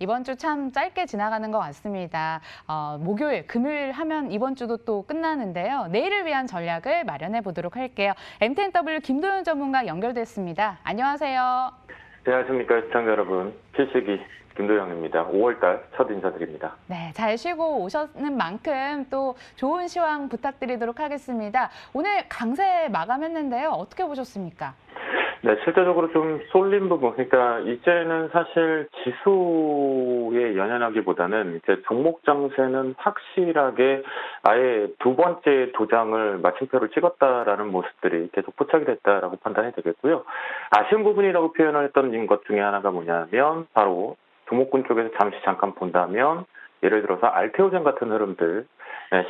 이번 주 참 짧게 지나가는 것 같습니다. 목요일, 금요일 하면 이번 주도 또 끝나는데요. 내일을 위한 전략을 마련해 보도록 할게요. MTNW 김도윤 전문가 연결됐습니다. 안녕하세요. 안녕하십니까 시청자 여러분. 필시기 김도영입니다. 5월달 첫 인사드립니다. 네, 잘 쉬고 오셨는 만큼 또 좋은 시황 부탁드리도록 하겠습니다. 오늘 강세 마감했는데요. 어떻게 보셨습니까? 네, 실제적으로 좀 쏠린 부분, 그러니까 이제는 사실 지수에 연연하기보다는 이제 종목 장세는 확실하게 아예 두 번째 도장을 마침표를 찍었다라는 모습들이 계속 포착이 됐다라고 판단이 되겠고요. 아쉬운 부분이라고 표현을 했던 것 중에 하나가 뭐냐면 바로 종목군 쪽에서 잠깐 본다면 예를 들어서 알테오젠 같은 흐름들,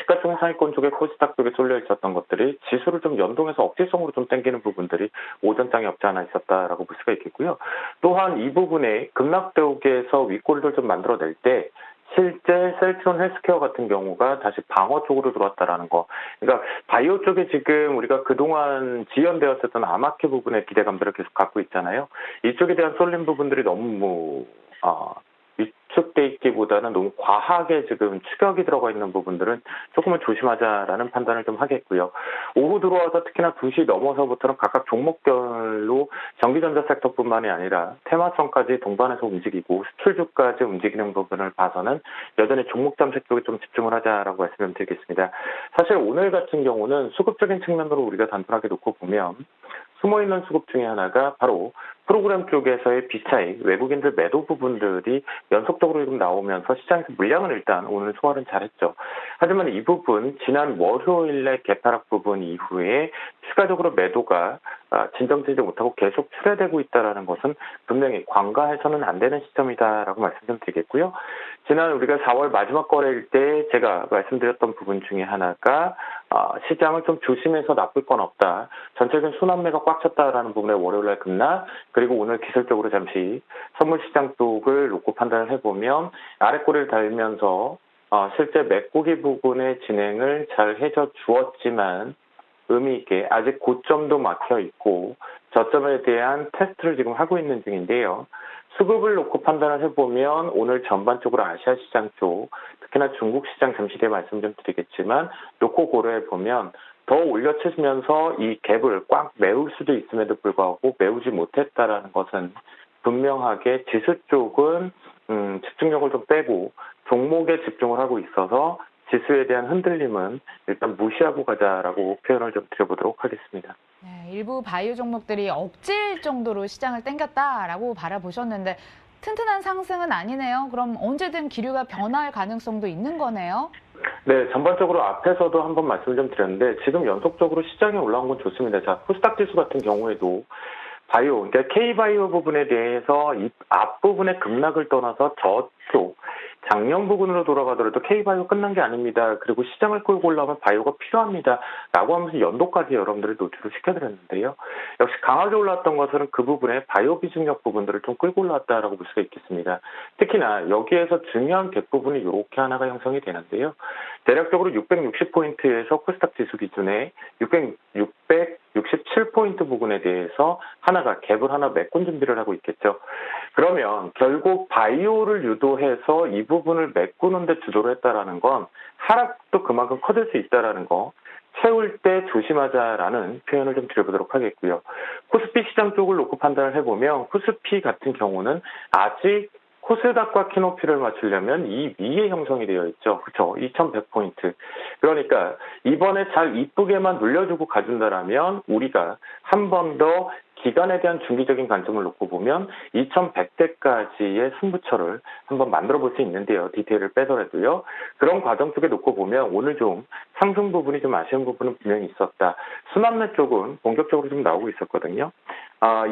시가총액 상위권 쪽에 코스닥 쪽에 쏠려 있었던 것들이 지수를 좀 연동해서 억지성으로 좀 당기는 부분들이 오전장에 없지 않아 있었다라고 볼 수가 있겠고요. 또한 이 부분에 급락대옥에서 윗골을 좀 만들어낼 때 실제 셀트론 헬스케어 같은 경우가 다시 방어 쪽으로 들어왔다라는 거. 그러니까 바이오 쪽에 지금 우리가 그동안 지연되었었던 아마케 부분의 기대감들을 계속 갖고 있잖아요. 이쪽에 대한 쏠린 부분들이 너무 위축돼 있기보다는 너무 과하게 지금 추격이 들어가 있는 부분들은 조금은 조심하자라는 판단을 좀 하겠고요. 오후 들어와서 특히나 2시 넘어서부터는 각각 종목별로 전기전자 섹터뿐만이 아니라 테마성까지 동반해서 움직이고 수출주까지 움직이는 부분을 봐서는 여전히 종목 잠색 쪽에 좀 집중을 하자라고 말씀을 드리겠습니다. 사실 오늘 같은 경우는 수급적인 측면으로 우리가 단순하게 놓고 보면 숨어있는 수급 중에 하나가 바로 프로그램 쪽에서의 비차익, 외국인들 매도 부분들이 연속적으로 좀 나오면서 시장에서 물량을 일단 오늘 소화는 잘했죠. 하지만 이 부분 지난 월요일에 개파락 부분 이후에 추가적으로 매도가 진정되지 못하고 계속 출회되고 있다는 것은 분명히 관가해서는 안 되는 시점이다라고 말씀 좀 드리겠고요. 지난 우리가 4월 마지막 거래일 때 제가 말씀드렸던 부분 중에 하나가 시장을 좀 조심해서 나쁠 건 없다. 전체적인 순환매가 꽉 찼다라는 부분에 월요일날 급락, 그리고 오늘 기술적으로 잠시 선물시장 쪽을 놓고 판단을 해보면 아랫꼬리를 달면서 실제 메꾸기 부분의 진행을 잘 해줘 주었지만 의미 있게 아직 고점도 막혀 있고 저점에 대한 테스트를 지금 하고 있는 중인데요. 수급을 놓고 판단을 해보면 오늘 전반적으로 아시아 시장 쪽, 특히나 중국 시장 잠시 뒤에 말씀 좀 드리겠지만 놓고 고려해보면 더 올려치면서 이 갭을 꽉 메울 수도 있음에도 불구하고 메우지 못했다라는 것은 분명하게 지수 쪽은 집중력을 좀 빼고 종목에 집중을 하고 있어서 지수에 대한 흔들림은 일단 무시하고 가자라고 표현을 좀 드려보도록 하겠습니다. 네, 일부 바이오 종목들이 억지일 정도로 시장을 땡겼다라고 바라보셨는데 튼튼한 상승은 아니네요. 그럼 언제든 기류가 변할 가능성도 있는 거네요. 네, 전반적으로 앞에서도 한번 말씀을 좀 드렸는데 지금 연속적으로 시장에 올라온 건 좋습니다. 자, 코스닥 지수 같은 경우에도 바이오, 그러니까 K바이오 부분에 대해서 이 앞부분의 급락을 떠나서 저쪽 작년 부분으로 돌아가더라도 K바이오 끝난 게 아닙니다. 그리고 시장을 끌고 올라오면 바이오가 필요합니다. 라고 하면서 연도까지 여러분들이 노출을 시켜드렸는데요. 역시 강하게 올랐던 것은 그 부분에 바이오 비중력 부분들을 좀 끌고 올랐다라고 볼 수가 있겠습니다. 특히나 여기에서 중요한 갭 부분이 이렇게 하나가 형성이 되는데요. 대략적으로 660포인트에서 코스닥 지수 기준에 667포인트 부분에 대해서 하나가 갭을 하나 메꾼 준비를 하고 있겠죠. 그러면 결국 바이오를 유도해서 이 부분을 메꾸는 데 주도를 했다라는 건 하락도 그만큼 커질 수 있다라는 거 채울 때 조심하자라는 표현을 좀 드려보도록 하겠고요. 코스피 시장 쪽을 놓고 판단을 해보면 코스피 같은 경우는 아직 코스닥과 키노피를 맞추려면 이 위에 형성이 되어 있죠. 그렇죠. 2100포인트. 그러니까 이번에 잘 이쁘게만 눌려주고 가준다라면 우리가 한 번 더 기간에 대한 중기적인 관점을 놓고 보면 2100대까지의 승부처를 한번 만들어 볼 수 있는데요. 디테일을 빼더라도요. 그런 과정 쪽에 놓고 보면 오늘 좀 상승 부분이 좀 아쉬운 부분은 분명히 있었다. 순환매 쪽은 본격적으로 좀 나오고 있었거든요.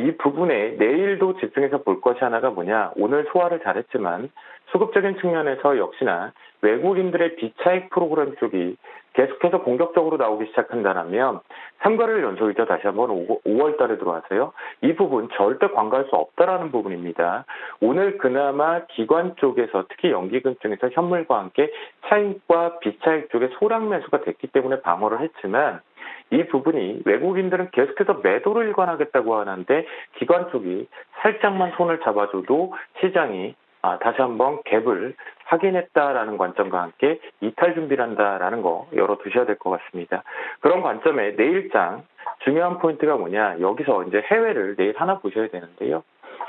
이 부분에 내일도 집중해서 볼 것이 하나가 뭐냐. 오늘 소화를 잘했지만 수급적인 측면에서 역시나 외국인들의 비차익 프로그램 쪽이 계속해서 공격적으로 나오기 시작한다면 3가를 연속이죠. 다시 한번 5월 달에 들어와서요. 이 부분 절대 관가할 수 없다라는 부분입니다. 오늘 그나마 기관 쪽에서 특히 연기금 쪽에서 현물과 함께 차익과 비차익 쪽에 소량 매수가 됐기 때문에 방어를 했지만 이 부분이 외국인들은 계속해서 매도를 일관하겠다고 하는데 기관 쪽이 살짝만 손을 잡아줘도 시장이 다시 한번 갭을 확인했다라는 관점과 함께 이탈 준비를 한다라는 거 열어두셔야 될 것 같습니다. 그런 관점에 내일장 중요한 포인트가 뭐냐, 여기서 이제 해외를 내일 하나 보셔야 되는데요.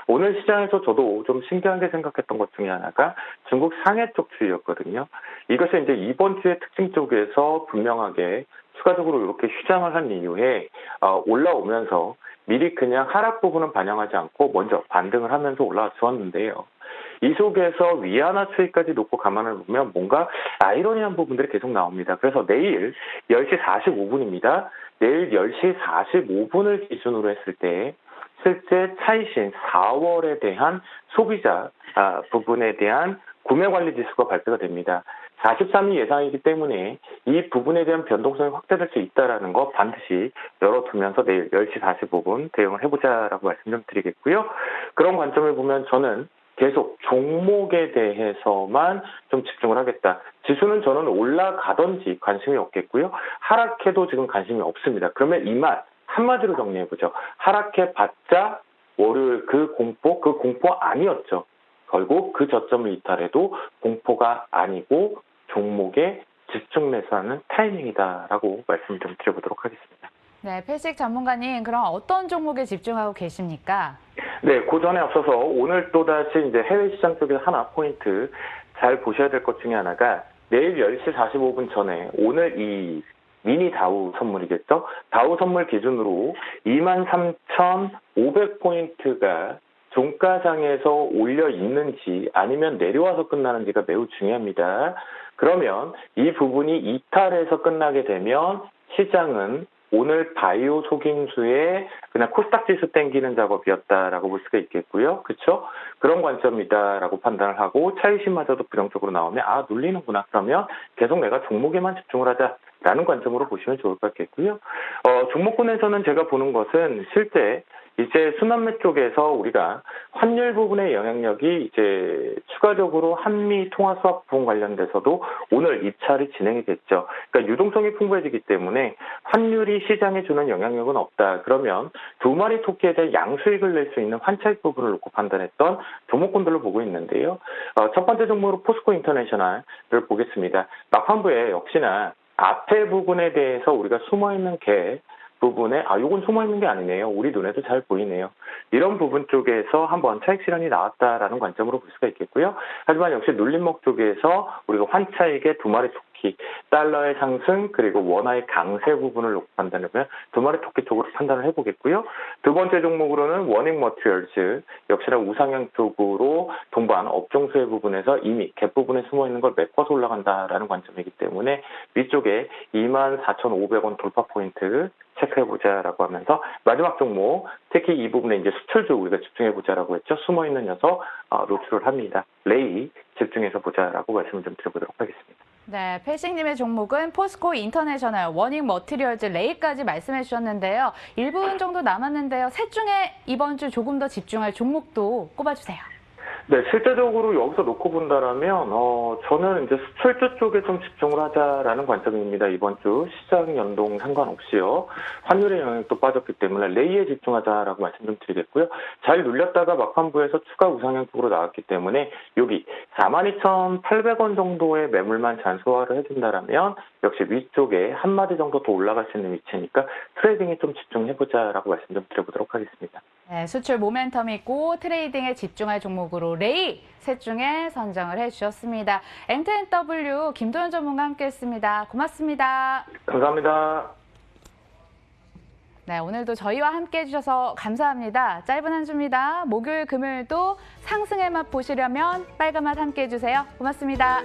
오늘 시장에서 저도 좀 신기하게 생각했던 것 중에 하나가 중국 상해 쪽 추이였거든요. 이것이 이제 이번 주의 특징 쪽에서 분명하게 추가적으로 이렇게 휴장을 한 이후에 올라오면서 미리 그냥 하락 부분은 반영하지 않고 먼저 반등을 하면서 올라와 주었는데요. 이 속에서 위안화 추이까지 놓고 감안을 보면 뭔가 아이러니한 부분들이 계속 나옵니다. 그래서 내일 10시 45분입니다. 내일 10시 45분을 기준으로 했을 때 실제 차이신 4월에 대한 소비자 부분에 대한 구매관리 지수가 발표가 됩니다. 43이 예상이기 때문에 이 부분에 대한 변동성이 확대될 수 있다는 거 반드시 열어두면서 내일 10시 45분 대응을 해보자라고 말씀 좀 드리겠고요. 그런 관점을 보면 저는 계속 종목에 대해서만 좀 집중을 하겠다. 지수는 저는 올라가든지 관심이 없겠고요. 하락해도 지금 관심이 없습니다. 그러면 이 말 한마디로 정리해보죠. 하락해봤자 월요일 그 공포 아니었죠. 결국 그 저점을 이탈해도 공포가 아니고 종목에 집중 매수하는 타이밍이다라고 말씀 좀 드려보도록 하겠습니다. 네, 패식 전문가님, 그럼 어떤 종목에 집중하고 계십니까? 네, 그 전에 앞서서 오늘 또다시 이제 해외 시장 쪽에 하나 포인트 잘 보셔야 될 것 중에 하나가 내일 10시 45분 전에 오늘 이 미니 다우 선물이겠죠? 다우 선물 기준으로 23,500포인트가 종가상에서 올려 있는지 아니면 내려와서 끝나는지가 매우 중요합니다. 그러면 이 부분이 이탈해서 끝나게 되면 시장은 오늘 바이오 속임수에 그냥 코스닥 지수 땡기는 작업이었다라고 볼 수가 있겠고요. 그렇죠? 그런 관점이다라고 판단을 하고 차이신마저도 부정적으로 나오면 눌리는구나. 그러면 계속 내가 종목에만 집중을 하자라는 관점으로 보시면 좋을 것 같겠고요. 종목군에서는 제가 보는 것은 실제 이제 순환매 쪽에서 우리가 환율 부분의 영향력이 이제 추가적으로 한미 통화 수합 부분 관련돼서도 오늘 입찰이 진행이 됐죠. 그러니까 유동성이 풍부해지기 때문에 환율이 시장에 주는 영향력은 없다. 그러면 두 마리 토끼에 대해 양수익을 낼 수 있는 환차익 부분을 놓고 판단했던 종목군들로 보고 있는데요. 첫 번째 종목으로 포스코 인터내셔널을 보겠습니다. 막판부에 역시나 앞에 부분에 대해서 우리가 숨어있는 개 부분에 요건 숨어있는 게 아니네요. 우리 눈에도 잘 보이네요. 이런 부분 쪽에서 한번 차익 실현이 나왔다라는 관점으로 볼 수가 있겠고요. 하지만 역시 눌림목 쪽에서 우리가 환차익의 두 마리 토끼, 달러의 상승 그리고 원화의 강세 부분을 놓고 판단해보면 두 마리 토끼 쪽으로 판단을 해보겠고요. 두 번째 종목으로는 워닝 머티리얼즈, 역시나 우상향 쪽으로 동반 업종수의 부분에서 이미 갭 부분에 숨어있는 걸 메꿔서 올라간다라는 관점이기 때문에 위쪽에 24,500원 돌파 포인트 체크해보자라고 하면서 마지막 종목, 특히 이 부분에 이제 수출주 우리가 집중해보자라고 했죠. 숨어있는 녀석 노출을 합니다. 레이 집중해서 보자라고 말씀을 좀 드려보도록 하겠습니다. 네, 패식님의 종목은 포스코 인터내셔널, 워닝 머티리얼즈, 레이까지 말씀해 주셨는데요. 1분 정도 남았는데요. 셋 중에 이번 주 조금 더 집중할 종목도 꼽아주세요. 네, 실제적으로 여기서 놓고 본다라면 저는 이제 수출주 쪽에 좀 집중을 하자라는 관점입니다. 이번 주 시장 연동 상관없이요. 환율의 영향도 빠졌기 때문에 레이에 집중하자라고 말씀 좀 드리겠고요. 잘 눌렸다가 막판부에서 추가 우상향 쪽으로 나왔기 때문에 여기 42,800원 정도의 매물만 잔소화를 해준다라면 역시 위쪽에 한 마디 정도 더 올라갈 수 있는 위치니까 트레이딩에 좀 집중해보자라고 말씀 좀 드려보도록 하겠습니다. 네, 수출 모멘텀 있고 트레이딩에 집중할 종목으로 레이 셋 중에 선정을 해주셨습니다. MTNW 김도현 전문가 함께했습니다. 고맙습니다. 감사합니다. 네, 오늘도 저희와 함께 해주셔서 감사합니다. 짧은 한 주입니다. 목요일, 금요일도 상승의 맛 보시려면 빨간 맛 함께 해주세요. 고맙습니다.